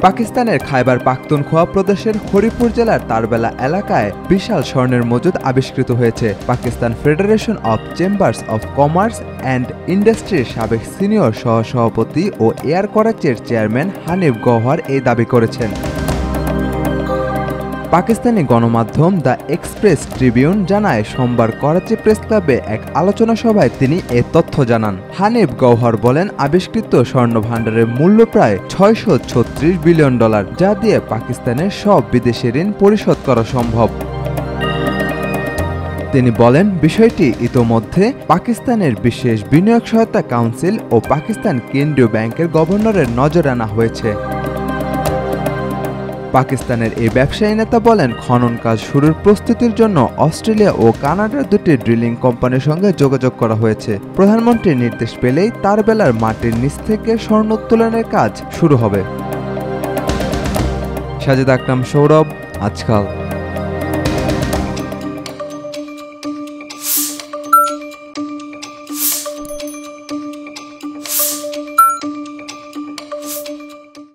পাকিস্তানের খাইবার পাখতুনখোয়া প্রদেশের হরিপুর জেলার তারবেলা এলাকায় বিশাল স্বর্ণের মজুদ আবিষ্কৃত হয়েছে। Pakistan federation of chambers of commerce and ইন্ডাস্ট্রির সাবেক সিনিয়র সহসভাপতি ও এয়ার করাচির চেয়ারম্যান হানিফ গওহর এই দাবি করেছেন। পাকিস্তানি গণমাধ্যম দ্য এক্সপ্রেস ট্রিবিউন জানায়, সোমবার করাচি প্রেস ক্লাবে এক আলোচনা সভায় তিনি এ তথ্য জানান। হানিফ গওহর বলেন, আবিষ্কৃত স্বর্ণ ভাণ্ডারের মূল্য প্রায় $636 বিলিয়ন, যা দিয়ে পাকিস্তানের সব বিদেশি ঋণ পরিশোধ করা সম্ভব। তিনি বলেন, বিষয়টি ইতোমধ্যে পাকিস্তানের বিশেষ বিনিয়োগ সহায়তা কাউন্সিল ও পাকিস্তান কেন্দ্রীয় ব্যাংকের গভর্নরের নজরে আনা হয়েছে। পাকিস্তানের এই ব্যবসায়ী নেতা বলেন, খনন কাজ শুরুর প্রস্তুতির জন্য অস্ট্রেলিয়া ও কানাডার দুটি ড্রিলিং কোম্পানির সঙ্গে যোগাযোগ করা হয়েছে। প্রধানমন্ত্রীর নির্দেশ পেলেই তারবেলার মাটির নিচ থেকে স্বর্ণ উত্তোলনের কাজ শুরু হবে। সাজিদ আকরাম, সৌরভ, আজকাল।